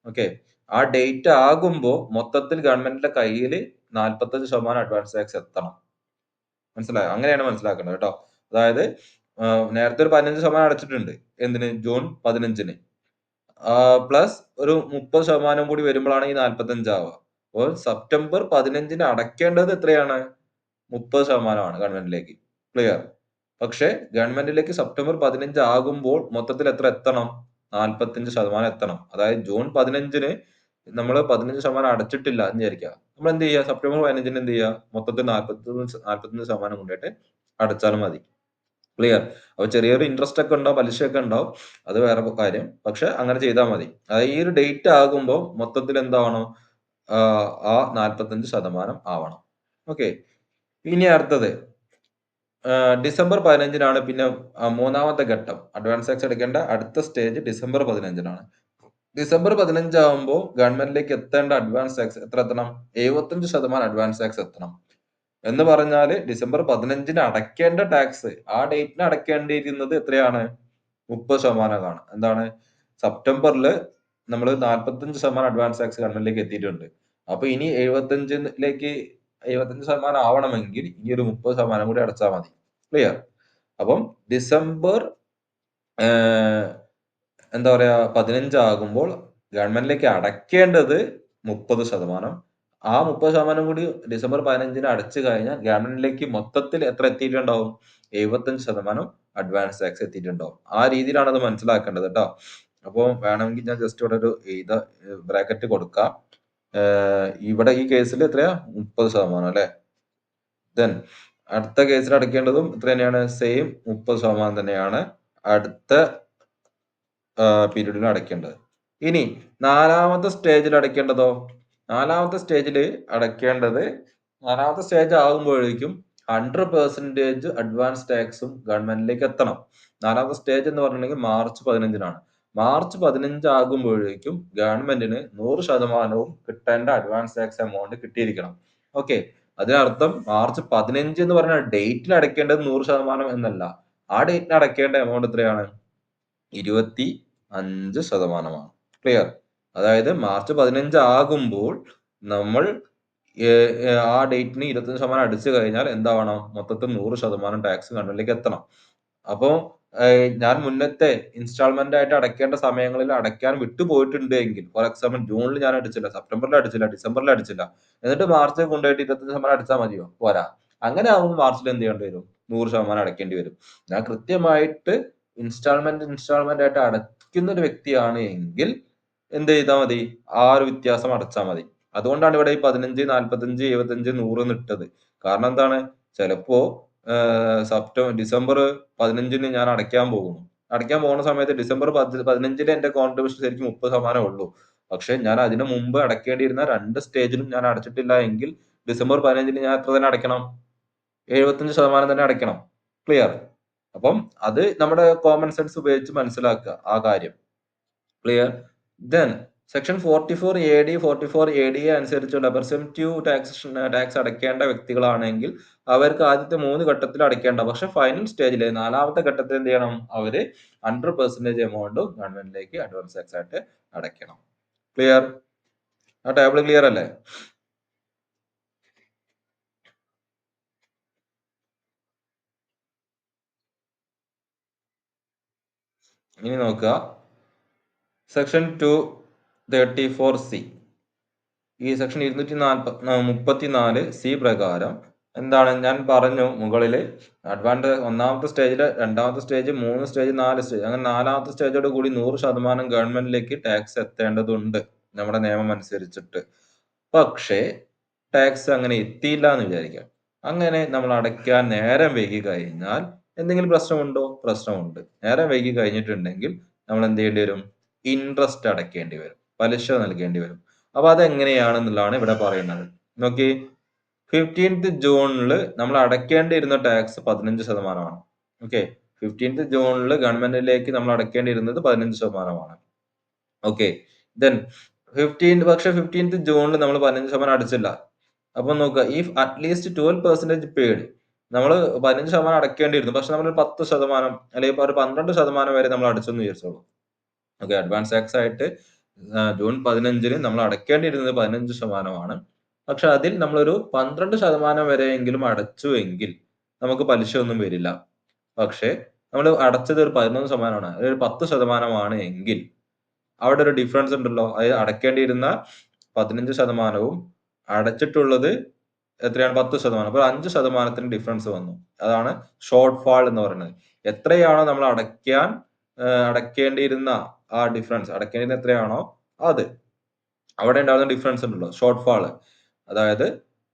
ഓക്കെ. ആ ഡേറ്റ് ആകുമ്പോൾ മൊത്തത്തിൽ ഗവൺമെന്റിന്റെ കയ്യിൽ 45% അഡ്വാൻസ് ടാക്സ് എത്തണം. മനസ്സിലായോ? അങ്ങനെയാണ് മനസ്സിലാക്കേണ്ടത് കേട്ടോ. അതായത് നേരത്തെ ഒരു 15% അടച്ചിട്ടുണ്ട്. എന്തിന്? ജൂൺ 15-ന്. പ്ലസ് ഒരു 30% കൂടി വരുമ്പോഴാണ് ഈ 45 ആവുക. അപ്പോൾ സെപ്റ്റംബർ 15-ന് അടയ്ക്കേണ്ടത് എത്രയാണ്? 30% ഗവൺമെന്റിലേക്ക്. ക്ലിയർ? പക്ഷേ ഗവൺമെന്റിലേക്ക് സെപ്റ്റംബർ 15 ആകുമ്പോൾ മൊത്തത്തിൽ എത്ര എത്തണം? 45% എത്തണം. അതായത് ജൂൺ 15-ന് നമ്മൾ 15% അടച്ചിട്ടില്ല എന്ന് വിചാരിക്കുക. നമ്മൾ എന്ത് ചെയ്യുക? സെപ്റ്റംബർ 15-ന് എന്ത് ചെയ്യുക? മൊത്തത്തിൽ 45% കൊണ്ടുപോയിട്ട് അടച്ചാലും മതി. ക്ലിയർ? അപ്പൊ ചെറിയൊരു ഇൻട്രസ്റ്റ് ഒക്കെ ഉണ്ടാവും, പലിശയൊക്കെ ഉണ്ടാവും. അത് വേറെ കാര്യം. പക്ഷെ അങ്ങനെ ചെയ്താൽ മതി. അതായത് ഈ ഒരു ഡേറ്റ് ആകുമ്പോൾ മൊത്തത്തിൽ എന്താവണം? ആ 45% ആവണം. ഓക്കെ. ഇനി അടുത്തത് ഡിസംബർ 15-നാണ് പിന്നെ മൂന്നാമത്തെ ഘട്ടം. അഡ്വാൻസ് ടാക്സ് അടയ്ക്കേണ്ട അടുത്ത സ്റ്റേജ് ഡിസംബർ 15-നാണ്. ഡിസംബർ 15 ആകുമ്പോൾ ഗവൺമെന്റിലേക്ക് എത്തേണ്ട അഡ്വാൻസ് ടാക്സ് എത്ര എത്തണം? 75% അഡ്വാൻസ് ടാക്സ് എത്തണം. എന്ന് പറഞ്ഞാല് ഡിസംബർ 15-ന് അടയ്ക്കേണ്ട ടാക്സ് ആ ഡേറ്റിന് അടയ്ക്കേണ്ടിയിരുന്നത് എത്രയാണ്? 30%. എന്താണ്? സെപ്റ്റംബറിൽ നമ്മൾ 45% അഡ്വാൻസ് ടാക്സ് ഗവൺമെന്റിലേക്ക് എത്തിയിട്ടുണ്ട്. അപ്പൊ ഇനി 75% ആവണമെങ്കിൽ ഇനി ഒരു 30% കൂടി അടച്ചാൽ മതി. ക്ലിയർ? അപ്പം ഡിസംബർ എന്താ പറയാ 15 ആകുമ്പോൾ ഗവൺമെന്റിലേക്ക് അടയ്ക്കേണ്ടത് 30%. ആ 30% കൂടി ഡിസംബർ 15-ന് അടച്ചു കഴിഞ്ഞാൽ ഗവൺമെന്റിലേക്ക് മൊത്തത്തിൽ എത്ര എത്തിയിട്ടുണ്ടാവും? 75% അഡ്വാൻസ് ടാക്സ് എത്തിയിട്ടുണ്ടാവും. ആ രീതിയിലാണ് അത് മനസ്സിലാക്കേണ്ടത് കേട്ടോ. അപ്പോൾ വേണമെങ്കിൽ ഞാൻ ജസ്റ്റ് ഇവിടെ ഒരു ബ്രാക്കറ്റ് കൊടുക്കാം. ഇവിടെ ഈ കേസിൽ എത്രയാ? 30% അല്ലെ. ദെൻ അടുത്ത കേസിൽ അടയ്ക്കേണ്ടതും എത്ര തന്നെയാണ്? സെയിം 30% തന്നെയാണ് അടുത്ത പീരീഡിൽ അടയ്ക്കേണ്ടത്. ഇനി നാലാമത്തെ സ്റ്റേജിൽ അടയ്ക്കേണ്ടതോ? നാലാമത്തെ സ്റ്റേജ് ആകുമ്പോഴേക്കും 100% അഡ്വാൻസ് ടാക്സും ഗവൺമെന്റിലേക്ക് എത്തണം. നാലാമത്തെ സ്റ്റേജ് എന്ന് പറഞ്ഞിട്ടുണ്ടെങ്കിൽ മാർച്ച് 15-നാണ്. മാർച്ച് 15 ആകുമ്പോഴേക്കും ഗവൺമെന്റിന് 100% കിട്ടേണ്ട അഡ്വാൻസ് ടാക്സ് എമൗണ്ട് കിട്ടിയിരിക്കണം. ഓക്കെ. അതിനർത്ഥം മാർച്ച് 15 എന്ന് പറഞ്ഞ ഡേറ്റിൽ അടയ്ക്കേണ്ടത് 100% എന്നല്ല. ആ ഡേറ്റിന് അടയ്ക്കേണ്ട എമൗണ്ട് എത്രയാണ്? 25% ക്ലിയർ. അതായത് മാർച്ച് 15 ആകുമ്പോൾ നമ്മൾ ആ ഡേറ്റിന് 25% അടിച്ചു കഴിഞ്ഞാൽ എന്താവണം? മൊത്തത്തിൽ 100% ടാക്സ് ഗവൺമെന്റിലേക്ക് എത്തണം. അപ്പോ ഞാൻ മുന്നത്തെ ഇൻസ്റ്റാൾമെന്റ് ആയിട്ട് അടയ്ക്കേണ്ട സമയങ്ങളിൽ അടയ്ക്കാൻ വിട്ടുപോയിട്ടുണ്ട് എങ്കിൽ, ഫോർ എക്സാമ്പിൾ ജൂണിൽ ഞാൻ അടിച്ചില്ല, സെപ്റ്റംബറിൽ അടിച്ചില്ല, ഡിസംബറിൽ അടിച്ചില്ല. എന്നിട്ട് മാർച്ചിൽ കൊണ്ടുപോയിട്ട് 25% അടിച്ചാൽ മതിയോ? പോരാ. അങ്ങനെ ആവുമ്പോൾ മാർച്ചിൽ എന്ത് ചെയ്യേണ്ടി വരും? 100% അടയ്ക്കേണ്ടി വരും. ഞാൻ കൃത്യമായിട്ട് ഇൻസ്റ്റാൾമെന്റ് ആയിട്ട് അടയ്ക്കുന്ന ഒരു വ്യക്തിയാണ് എങ്കിൽ എന്ത് ചെയ്താൽ മതി? ആ ഒരു വ്യത്യാസം അടച്ചാൽ മതി. അതുകൊണ്ടാണ് ഇവിടെ ഈ 15, 45, 75, 100 എന്ന് ഇട്ടത്. കാരണം എന്താണ്? ചിലപ്പോ ഡിസംബർ 15 ഞാൻ അടയ്ക്കാൻ പോകുന്നു. അടയ്ക്കാൻ പോകുന്ന സമയത്ത് ഡിസംബർ 15 എന്റെ കോൺട്രിബ്യൂഷൻ ശരിക്കും 30% ഉള്ളൂ. പക്ഷെ ഞാൻ അതിനു മുമ്പ് അടയ്ക്കേണ്ടിയിരുന്ന 2 സ്റ്റേജിലും ഞാൻ അടച്ചിട്ടില്ല എങ്കിൽ ഡിസംബർ 15 ഞാൻ എത്ര തന്നെ അടയ്ക്കണം? 75% തന്നെ അടയ്ക്കണം. ക്ലിയർ. അപ്പം അത് നമ്മുടെ കോമൺ സെൻസ് ഉപയോഗിച്ച് മനസ്സിലാക്കുക ആ കാര്യം. Clear. Then section 44 AD 44 AD അനുസരിച്ചുള്ള റെപ്രസെന്റേറ്റീവ് ടാക്സ് അടയ്ക്കേണ്ട വ്യക്തികളാണെങ്കിൽ അവർക്ക് ആദ്യത്തെ 3 ഘട്ടത്തിൽ അടയ്ക്കേണ്ട, പക്ഷെ ഫൈനൽ സ്റ്റേജിൽ 4ാമത്തെ ഘട്ടത്തിൽ എന്ത് ചെയ്യണം? അവര് 100% എമൗണ്ട് ഗവൺമെന്റിലേക്ക് അഡ്വാൻസ് ടാക്സ് ആയിട്ട് അടയ്ക്കണം. ക്ലിയർ. ആ ടേബിൾ ക്ലിയർ അല്ലേ? ഇനി നോക്കുക, സെക്ഷൻ 234C. ഈ സെക്ഷൻ 234C പ്രകാരം എന്താണ്? ഞാൻ പറഞ്ഞു മുകളില് ഒന്നാമത്തെ സ്റ്റേജില്, 2ാമത്തെ സ്റ്റേജ്, 3 സ്റ്റേജ്, 4 സ്റ്റേജ്, അങ്ങനെ 4ാമത്തെ സ്റ്റേജോട് കൂടി 100% ഗവൺമെന്റിലേക്ക് ടാക്സ് എത്തേണ്ടതുണ്ട് നമ്മുടെ നിയമം അനുസരിച്ചിട്ട്. പക്ഷേ ടാക്സ് അങ്ങനെ എത്തിയില്ല എന്ന് വിചാരിക്കാം. അങ്ങനെ നമ്മൾ അടയ്ക്കാൻ നേരം വൈകി കഴിഞ്ഞാൽ എന്തെങ്കിലും പ്രശ്നമുണ്ടോ? പ്രശ്നമുണ്ട്. നേരം വൈകി കഴിഞ്ഞിട്ടുണ്ടെങ്കിൽ നമ്മൾ എന്ത് ചെയ്യേണ്ടി വരും? ഇൻട്രസ്റ്റ് അടയ്ക്കേണ്ടി വരും. പലിശ നൽകേണ്ടി വരും. അപ്പൊ അതെങ്ങനെയാണെന്നുള്ളതാണ് ഇവിടെ പറയുന്നത്. നോക്കി, 15th ജൂണിൽ നമ്മൾ അടയ്ക്കേണ്ടിയിരുന്ന ടാക്സ് 15%. ഓക്കെ. 15th ജൂണിൽ ഗവൺമെന്റിലേക്ക് നമ്മൾ അടയ്ക്കേണ്ടിയിരുന്നത് 15%. ഓക്കെ. ദെൻ 15th ജൂണിൽ നമ്മൾ 15% അടച്ചില്ല. അപ്പൊ നോക്കുക, ഇഫ് അറ്റ്ലീസ്റ്റ് 12% പെയ്ഡ്, നമ്മൾ 15% അടയ്ക്കേണ്ടിയിരുന്നു. പക്ഷെ നമ്മൾ 10% അല്ലെങ്കിൽ ഒരു 12% വരെ നമ്മൾ അടച്ചെന്ന് വിചാരിച്ചോളൂ. ഓക്കെ. അഡ്വാൻസ് ടാക്സ് ആയിട്ട് ജൂൺ 15 നമ്മൾ അടയ്ക്കേണ്ടിയിരുന്നത് 15%. പക്ഷെ അതിൽ നമ്മളൊരു 12% വരെയെങ്കിലും അടച്ചു എങ്കിൽ നമുക്ക് പലിശ ഒന്നും വരില്ല. പക്ഷെ നമ്മൾ അടച്ചത് ഒരു 11%, ഒരു 10% എങ്കിൽ അവിടെ ഒരു ഡിഫറൻസ് ഉണ്ടല്ലോ. അതായത് അടയ്ക്കേണ്ടിയിരുന്ന 15%വും അടച്ചിട്ടുള്ളത് എത്രയാണ്? 10%. അപ്പോൾ 5% ഡിഫറൻസ് വന്നു. അതാണ് ഷോർട്ട് ഫാൾ എന്ന് പറയുന്നത്. എത്രയാണോ നമ്മൾ അടയ്ക്കേണ്ടിയിരുന്ന ആ ഡിഫറൻസ്, അടയ്ക്കേണ്ടിയിരുന്ന എത്രയാണോ അത്, അവിടെ ഉണ്ടാകുന്ന ഡിഫറൻസ് ഉണ്ടല്ലോ, ഷോർട്ട് ഫാൾ. അതായത്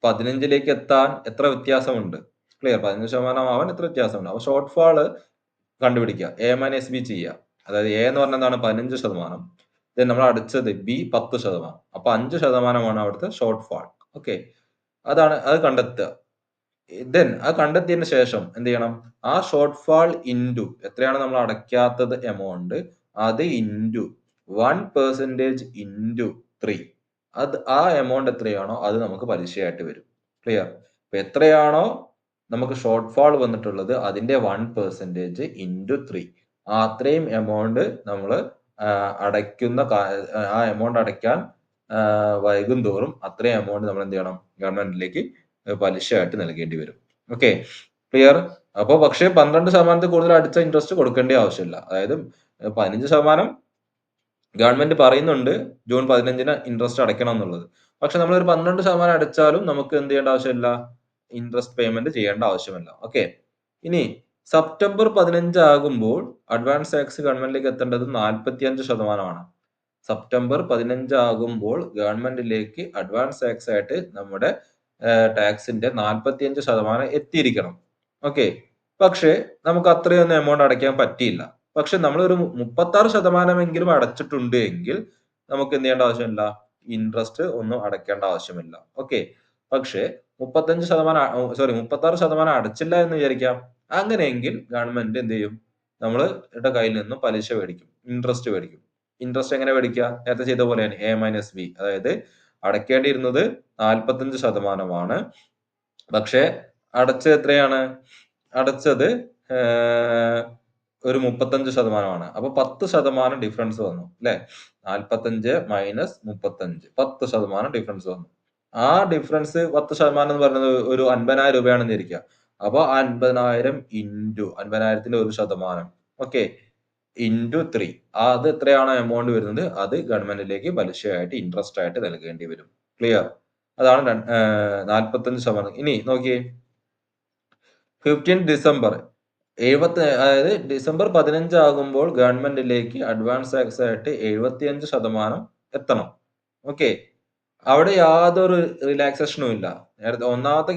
15ലേക്ക് എത്താൻ എത്ര വ്യത്യാസമുണ്ട്? ക്ലിയർ. 15% ആവാൻ എത്ര വ്യത്യാസമുണ്ട്? അപ്പൊ ഷോർട്ട് ഫാൾ കണ്ടുപിടിക്കുക. A - B ചെയ്യുക. അതായത് A എന്ന് പറഞ്ഞാൽ എന്താണ്? 15%. ദെൻ നമ്മൾ അടച്ചത് B 10%. അപ്പൊ 5% അവിടുത്തെ ഷോർട്ട് ഫാൾ. ഓക്കെ. അത് കണ്ടെത്തുക. ദെൻ അത് കണ്ടെത്തിയതിന് ശേഷം എന്ത് ചെയ്യണം? ആ ഷോർട്ട് ഫാൾ ഇൻറ്റു എത്രയാണ് നമ്മൾ അടയ്ക്കാത്തത് എമൗണ്ട്, അത് ഇൻറ്റു 1% ഇൻറ്റു 3. ആ എമൗണ്ട് എത്രയാണോ അത് നമുക്ക് പലിശയായിട്ട് വരും. ക്ലിയർ. അപ്പൊ എത്രയാണോ നമുക്ക് ഷോർട്ട് ഫാൾ വന്നിട്ടുള്ളത് അതിന്റെ 1% ഇൻറ്റു 3. അത്രയും എമൗണ്ട് നമ്മൾ അടയ്ക്കുന്ന ആ എമൗണ്ട് അടയ്ക്കാൻ വൈകും തോറും അത്രയും എമൗണ്ട് നമ്മൾ എന്ത് ചെയ്യണം? ഗവൺമെന്റിലേക്ക് പലിശയായിട്ട് നൽകേണ്ടി വരും. ഓക്കെ. ക്ലിയർ. അപ്പൊ പക്ഷേ 12% കൂടുതൽ അടിച്ച ഇൻട്രസ്റ്റ് കൊടുക്കേണ്ട ആവശ്യമില്ല. അതായത് 15% ഗവൺമെന്റ് പറയുന്നുണ്ട് ജൂൺ 15 ഇൻട്രസ്റ്റ് അടയ്ക്കണം എന്നുള്ളത്. പക്ഷെ നമ്മളൊരു 12% അടച്ചാലും നമുക്ക് എന്ത് ചെയ്യേണ്ട ആവശ്യമില്ല? ഇൻട്രസ്റ്റ് പേയ്മെന്റ് ചെയ്യേണ്ട ആവശ്യമില്ല. ഓക്കെ. ഇനി സെപ്റ്റംബർ 15 ആകുമ്പോൾ അഡ്വാൻസ് ടാക്സ് ഗവൺമെന്റിലേക്ക് എത്തേണ്ടത് 45%. സെപ്റ്റംബർ 15 ആകുമ്പോൾ ഗവൺമെന്റിലേക്ക് അഡ്വാൻസ് ടാക്സ് ആയിട്ട് നമ്മുടെ ടാക്സിന്റെ 45% എത്തിയിരിക്കണം. ഓക്കെ. പക്ഷേ നമുക്ക് അത്രയൊന്നും എമൗണ്ട് അടയ്ക്കാൻ പറ്റിയില്ല. പക്ഷെ നമ്മളൊരു 36% അടച്ചിട്ടുണ്ട് എങ്കിൽ നമുക്ക് എന്ത് ചെയ്യേണ്ട ആവശ്യമില്ല? ഇൻട്രസ്റ്റ് ഒന്നും അടയ്ക്കേണ്ട ആവശ്യമില്ല. ഓക്കെ. പക്ഷേ 36% അടച്ചില്ല എന്ന് വിചാരിക്കാം. അങ്ങനെയെങ്കിൽ ഗവൺമെന്റ് എന്ത് ചെയ്യും? നമ്മളുടെ കയ്യിൽ നിന്നും പലിശ മേടിക്കും, ഇൻട്രസ്റ്റ് മേടിക്കും. ഇൻട്രസ്റ്റ് എങ്ങനെ മേടിക്കുക? നേരത്തെ ചെയ്ത പോലെയാണ് A-B. അതായത് അടയ്ക്കേണ്ടിയിരുന്നത് 45% പക്ഷെ അടച്ചത് എത്രയാണ്? അടച്ചത് ഒരു 35%. അപ്പൊ 10% ഡിഫറൻസ് വന്നു അല്ലെ? 45 മൈനസ് 35 10% ഡിഫറൻസ് വന്നു. ആ ഡിഫറൻസ് 10% എന്ന് പറയുന്നത് ഒരു 50,000 രൂപയാണെന്ന് ഇരിക്കുക. അപ്പൊ 50,000 ഇൻറ്റു 50,000ത്തിന്റെ 1%, ഓക്കെ, ഇൻറ്റു 3. അത് എത്രയാണ് എമൗണ്ട് വരുന്നത്? അത് ഗവൺമെന്റിലേക്ക് പലിശയായിട്ട് ഇൻട്രസ്റ്റ് ആയിട്ട് നൽകേണ്ടി വരും. ക്ലിയർ? അതാണ് 45%. ഇനി നോക്കിയേ, 15 ഡിസംബർ അതായത് ഡിസംബർ 15 ആകുമ്പോൾ ഗവൺമെന്റിലേക്ക് അഡ്വാൻസ് ടാക്സ് ആയിട്ട് 75% എത്തണം. ഓക്കെ, അവിടെ യാതൊരു റിലാക്സേഷനും ഇല്ല. നേരത്തെ ഒന്നാമത്തെ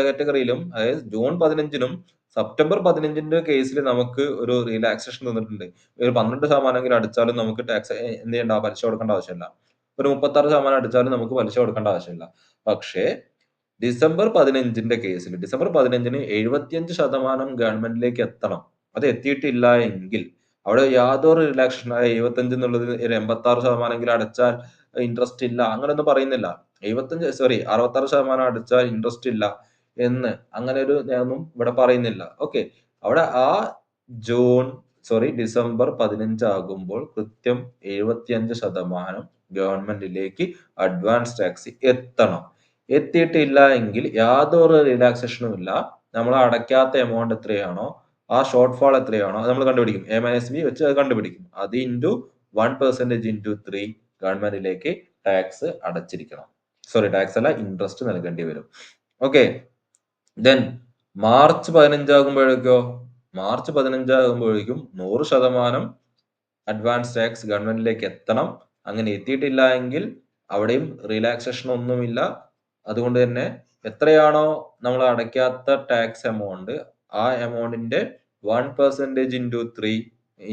കാറ്റഗറിയിലും, അതായത് ജൂൺ 15നും സെപ്റ്റംബർ 15ന്റെ കേസിൽ നമുക്ക് ഒരു റിലാക്സേഷൻ തന്നിട്ടുണ്ട്. ഒരു 12% അടിച്ചാലും നമുക്ക് ടാക്സ് എന്ത് ചെയ്യണ്ട, പലിശ കൊടുക്കേണ്ട ആവശ്യമില്ല. ഒരു 36% അടിച്ചാലും നമുക്ക് പലിശ കൊടുക്കേണ്ട ആവശ്യമില്ല. പക്ഷേ ഡിസംബർ 15ന്റെ കേസിൽ ഡിസംബർ 15ന് 75% ഗവൺമെന്റിലേക്ക് എത്തണം. അത് എത്തിയിട്ടില്ല എങ്കിൽ അവിടെ യാതൊരു റിലാക്സേഷൻ, 75 എന്നുള്ളത് ഒരു 86% അടച്ചാൽ ഇൻട്രസ്റ്റ് ഇല്ല, അങ്ങനെയൊന്നും പറയുന്നില്ല. 66% അടച്ചാൽ ഇൻട്രസ്റ്റ് ഇല്ല എന്ന് അങ്ങനെ ഒരു നിയമം ഇവിടെ പറയുന്നില്ല. ഓക്കെ, അവിടെ ആ ഡിസംബർ 15 ആകുമ്പോൾ കൃത്യം 75% ഗവൺമെന്റിലേക്ക് അഡ്വാൻസ് ടാക്സ് എത്തണം. എത്തിയിട്ടില്ല എങ്കിൽ യാതൊരു റിലാക്സേഷനും ഇല്ല. നമ്മൾ അടയ്ക്കാത്ത എമൗണ്ട് എത്രയാണോ, ആ ഷോർട്ട് ഫാൾ എത്രയാണോ അത് നമ്മൾ കണ്ടുപിടിക്കും. A-B വെച്ച് അത് കണ്ടുപിടിക്കും. അത് ഇൻറ്റു 1% ഇൻറ്റു 3 ഗവൺമെന്റിലേക്ക് ടാക്സ് അടച്ചിരിക്കണം. ടാക്സ് അല്ല, ഇൻട്രസ്റ്റ് നൽകേണ്ടി വരും. ഓക്കെ, ദെൻ മാർച്ച് 15 ആകുമ്പോഴേക്കോ, മാർച്ച് 15 ആകുമ്പോഴേക്കും 100% അഡ്വാൻസ് ടാക്സ് ഗവൺമെന്റിലേക്ക് എത്തണം. അങ്ങനെ എത്തിയിട്ടില്ല എങ്കിൽ അവിടെയും റിലാക്സേഷൻ ഒന്നുമില്ല. അതുകൊണ്ട് തന്നെ എത്രയാണോ നമ്മൾ അടയ്ക്കാത്ത ടാക്സ് എമൗണ്ട്, ആ എമൗണ്ടിന്റെ 1% ഇൻറ്റു 3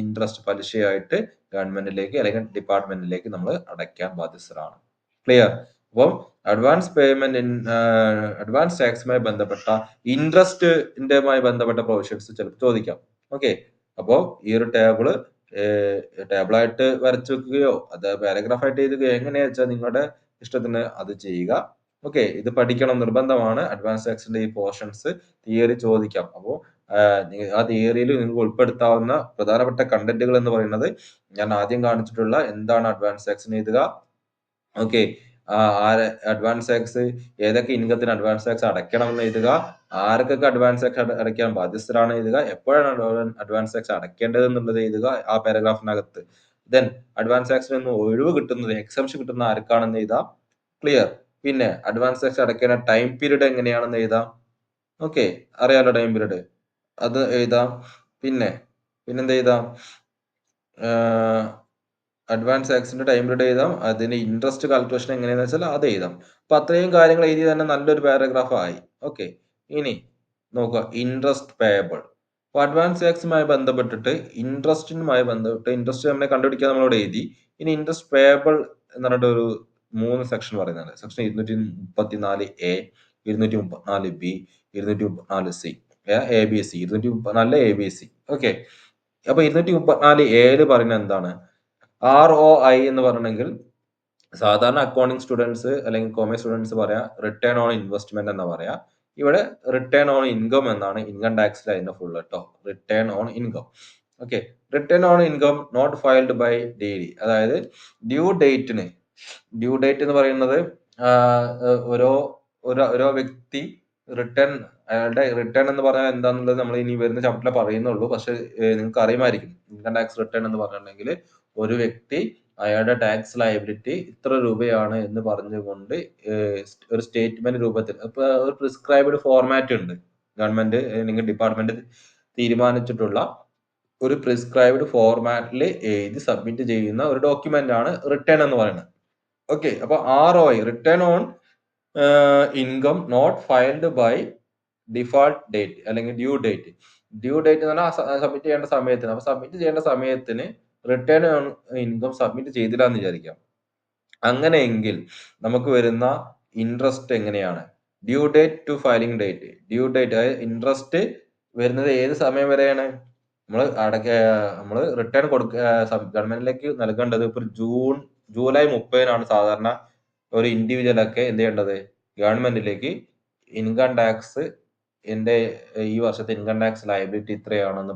ഇൻട്രസ്റ്റ് പലിശയായിട്ട് ഗവൺമെന്റിലേക്ക് അല്ലെങ്കിൽ ഡിപ്പാർട്ട്മെന്റിലേക്ക് നമ്മൾ അടയ്ക്കാൻ ബാധ്യസ്ഥരാണ്. ക്ലിയർ? അപ്പം അഡ്വാൻസ് ടാക്സുമായി ബന്ധപ്പെട്ട ഇൻട്രസ്റ്റിന്റെമായി ബന്ധപ്പെട്ട പ്രൊവിഷൻസ് ചിലപ്പോൾ ചോദിക്കാം. ഓക്കെ, അപ്പോ ഈ ഒരു ടേബിളായിട്ട് വരച്ചു വെക്കുകയോ അത് പാരഗ്രാഫ് ആയിട്ട് എഴുതുകയോ എങ്ങനെയാ വെച്ചാൽ നിങ്ങളുടെ ഇഷ്ടത്തിന് അത് ചെയ്യുക. ഓക്കെ, ഇത് പഠിക്കണം, നിർബന്ധമാണ്. അഡ്വാൻസ് ടാക്സിന്റെ ഈ പോർഷൻസ് തിയറി ചോദിക്കാം. അപ്പോൾ ആ തിയറിയിൽ നിങ്ങൾക്ക് ഉൾപ്പെടുത്താവുന്ന പ്രധാനപ്പെട്ട കണ്ടന്റുകൾ എന്ന് പറയുന്നത് ഞാൻ ആദ്യം കാണിച്ചിട്ടുള്ള എന്താണ് അഡ്വാൻസ് ടാക്സ് എന്ന് എഴുതുക. ഓക്കെ, അഡ്വാൻസ് ടാക്സ് ഏതൊക്കെ ഇൻകത്തിന് അഡ്വാൻസ് ടാക്സ് അടയ്ക്കണം എന്ന് എഴുതുക, ആർക്കൊക്കെ അഡ്വാൻസ് ടാക്സ് അടയ്ക്കാൻ ബാധ്യസ്ഥരാണ് എഴുതുക, എപ്പോഴാണ് അഡ്വാൻസ് ടാക്സ് അടയ്ക്കേണ്ടത് എന്നുള്ളത് എഴുതുക ആ പാരഗ്രാഫിനകത്ത്. ദെൻ അഡ്വാൻസ് ടാക്സിൽ നിന്ന് ഒഴിവ് കിട്ടുന്നത്, എക്സംഷൻ കിട്ടുന്ന ആർക്കാണെന്ന് എഴുതാം. ക്ലിയർ? പിന്നെ അഡ്വാൻസ് ടാക്സ് അടയ്ക്കേണ്ട ടൈം പീരീഡ് എങ്ങനെയാണെന്ന് എഴുതാം. ഓക്കെ, അറിയാലോ ടൈം പീരീഡ്, അത് എഴുതാം. പിന്നെന്ത് എഴുതാം? അഡ്വാൻസ് ടാക്സിന്റെ ടൈം പീരീഡ് എഴുതാം. അതിന് ഇൻട്രസ്റ്റ് കാൽക്കുലേഷൻ എങ്ങനെയാണെന്ന് വെച്ചാൽ അത് എഴുതാം. അപ്പൊ അത്രയും കാര്യങ്ങൾ എഴുതി തന്നെ നല്ലൊരു പാരഗ്രാഫ് ആയി. ഓക്കെ, ഇനി നോക്കുക, ഇൻട്രസ്റ്റ് പേയബിൾ. അപ്പൊ അഡ്വാൻസ് ടാക്സുമായി ബന്ധപ്പെട്ടിട്ട് ഇൻട്രസ്റ്റ് നമ്മളെ കണ്ടുപിടിക്കാൻ നമ്മളോട് എഴുതി. ഇനി ഇൻട്രസ്റ്റ് പേയബിൾ എന്ന് പറഞ്ഞിട്ട് ഒരു 3 സെക്ഷൻ പറയുന്നുണ്ട്. Section 234A, 234B, 234C, ABC, 234 ABC. Okay, അപ്പൊ 234A പറയുന്നത് എന്താണ്? ROI എന്ന് പറഞ്ഞെങ്കിൽ സാധാരണ അക്കൗണ്ടിങ് സ്റ്റുഡൻസ് അല്ലെങ്കിൽ കൊമേഴ്സ് സ്റ്റുഡൻസ് പറയാ റിട്ടേൺ ഓൺ ഇൻവെസ്റ്റ്മെന്റ് എന്നാ പറയാ. ഇവിടെ റിട്ടേൺ ഓൺ ഇൻകം എന്നാണ് ഇൻകം ടാക്സിൽ അതിന്റെ ഫുൾ കേട്ടോ. Return on income. Okay, return on income not filed by DD, അതായത് ഡ്യൂ ഡേറ്റ് എന്ന് പറയുന്നത് ഓരോ വ്യക്തി അയാളുടെ റിട്ടേൺ എന്ന് പറഞ്ഞാൽ എന്താന്നുള്ളത് നമ്മൾ ഇനി വരുന്ന ചാപ്റ്ററിൽ പറയുന്നുള്ളൂ. പക്ഷെ നിങ്ങൾക്ക് അറിയുമായിരിക്കും, ഇൻകം ടാക്സ് റിട്ടേൺ എന്ന് പറഞ്ഞിട്ടുണ്ടെങ്കിൽ ഒരു വ്യക്തി അയാളുടെ ടാക്സ് ലയബിലിറ്റി ഇത്ര രൂപയാണ് എന്ന് പറഞ്ഞുകൊണ്ട് ഒരു സ്റ്റേറ്റ്മെന്റ് രൂപത്തിൽ, ഇപ്പൊ ഒരു പ്രിസ്ക്രൈബ്ഡ് ഫോർമാറ്റ് ഉണ്ട്, ഗവൺമെന്റ് അല്ലെങ്കിൽ ഡിപ്പാർട്ട്മെന്റ് തീരുമാനിച്ചിട്ടുള്ള ഒരു പ്രിസ്ക്രൈബ്ഡ് ഫോർമാറ്റിൽ എഴുതി സബ്മിറ്റ് ചെയ്യുന്ന ഒരു ഡോക്യുമെന്റ് ആണ് റിട്ടേൺ എന്ന് പറയുന്നത്. ഓക്കെ, അപ്പൊ ROI, return on income not filed by default date അല്ലെങ്കിൽ ഡ്യൂ ഡേറ്റ് എന്ന് പറഞ്ഞാൽ സബ്മിറ്റ് ചെയ്യേണ്ട സമയത്തിന്. അപ്പൊ സബ്മിറ്റ് ചെയ്യേണ്ട സമയത്തിന് റിട്ടേൺ ഓൺ ഇൻകം സബ്മിറ്റ് ചെയ്തില്ല എന്ന് വിചാരിക്കാം. അങ്ങനെയെങ്കിൽ നമുക്ക് വരുന്ന ഇൻട്രസ്റ്റ് എങ്ങനെയാണ്? Due date to filing date. Due date, അതായത് ഇൻട്രസ്റ്റ് വരുന്നത് ഏത് സമയം വരെയാണ്? നമ്മള് റിട്ടേൺ ഗവൺമെന്റിലേക്ക് നൽകേണ്ടത് ഇപ്പൊ ജൂലൈ 30-നാണ് സാധാരണ ഒരു ഇൻഡിവിജ്വൽ ഒക്കെ എന്ത് ചെയ്യേണ്ടത്, ഗവൺമെന്റിലേക്ക് ഇൻകം ടാക്സ്, എന്റെ ഈ വർഷത്തെ ഇൻകം ടാക്സ് ലയബിലിറ്റി ഇത്രയാണെന്ന്